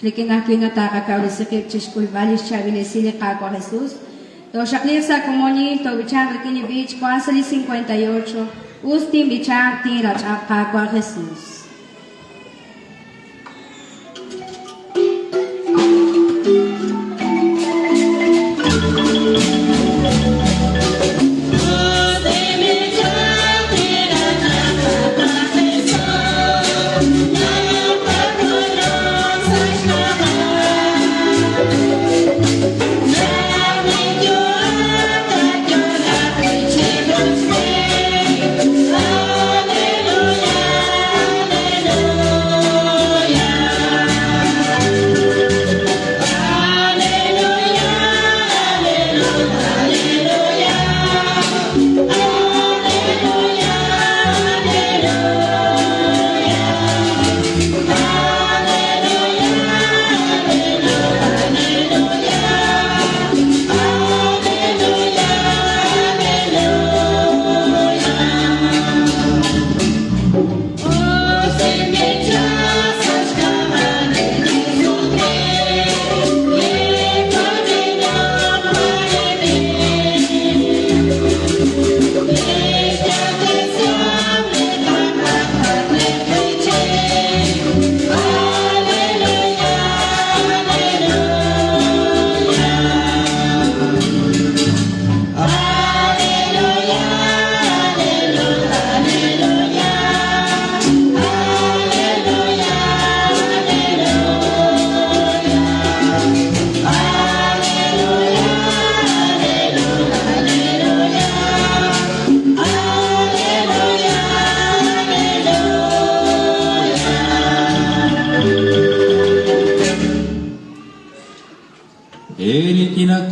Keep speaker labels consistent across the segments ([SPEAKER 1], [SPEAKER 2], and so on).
[SPEAKER 1] Tlikinahkinataka kaulisikip chishkulvalis chavinesili Kakwa Jesús. Toshaknilsa Comoni, Tobichar Likini Beach, Quasali 58, Ustin Bichar Tirach Kakwa Jesús.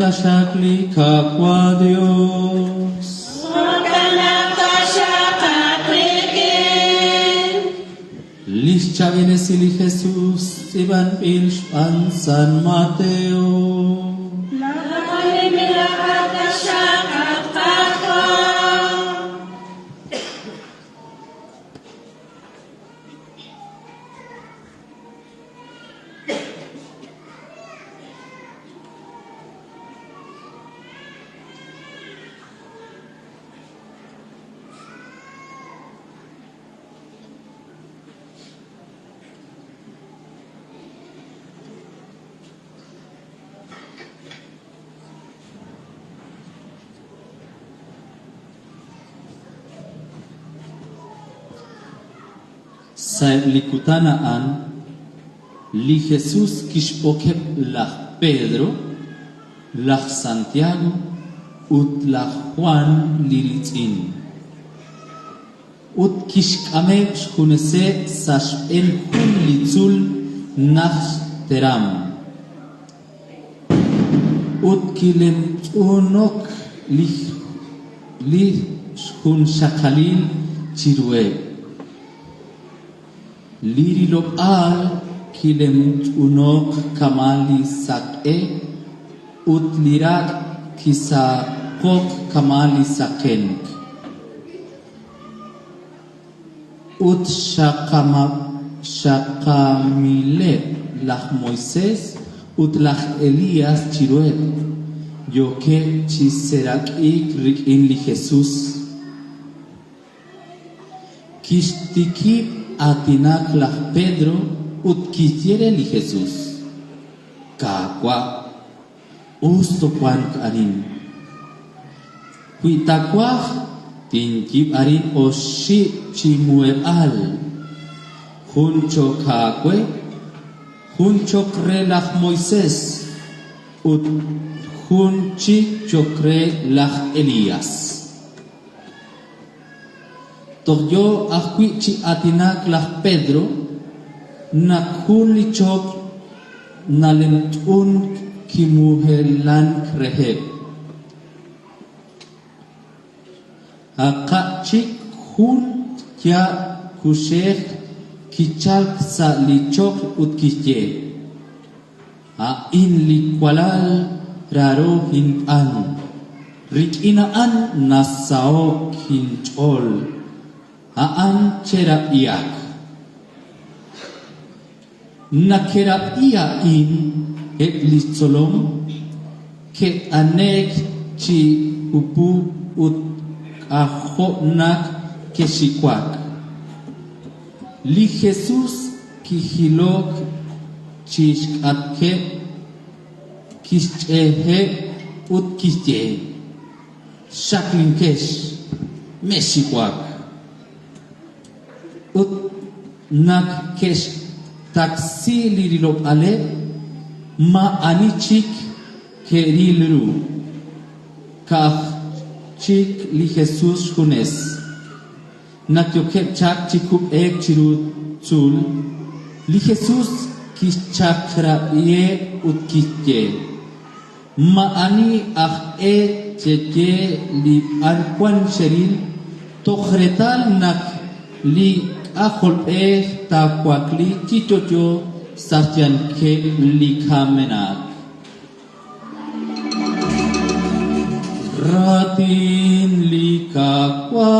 [SPEAKER 2] Shakli Kakwa Dios. Lischa Venesili Jesús, Iban Pilspan San Mateo. Sa likutanaan li Jesús kishpokep lach Pedro, lach Santiago, ut lach Juan liritzin. Ut kishkameb shkunese sashpen hun litzul nach teram. Ut kilem unok li shkun shakalil chirwe. Liri lokal kilem unok kamali sak'e ut lirak kisakok kamali sakenk ut shakamile lach Moisés ut lach Elías chiruet yoke chiserak ik rikin li Jesús kishtikip atinak lach Pedro ut kitiere li Jesús. Kakwa usto kwan arin. Kuitakwa tinkip arin o shi chimue al. Huncho kakwe, huncho kre lach Moisés ut hunchi chokre lach Elías. Toyo akwichi atinak lach Pedro nakhun lichok nalemtun kimuhelan kreheb akachik hun kya kushek kichalk sa lichok utkije a in likwalal raro hinan rikinaan nasao hinchol aan chera iyak Nakerap iya in et litsolom ke anek chi upu ut ahonak ke shikwak. Li Jesus kihilok chishkatke kishehe ut kisje shaklinkesh meshikwak ut nak kesh taksi lirilop ale ma anichik kerilru kach chik li Jesus hunes nak yokep chak chikup ek chiru chul li Jesus kischakra ye ut kisje ma ani ach cheche li arkwan sheril tokhretal nak li Akol takwakli chichocho sartian ke likhamena ratin likakwa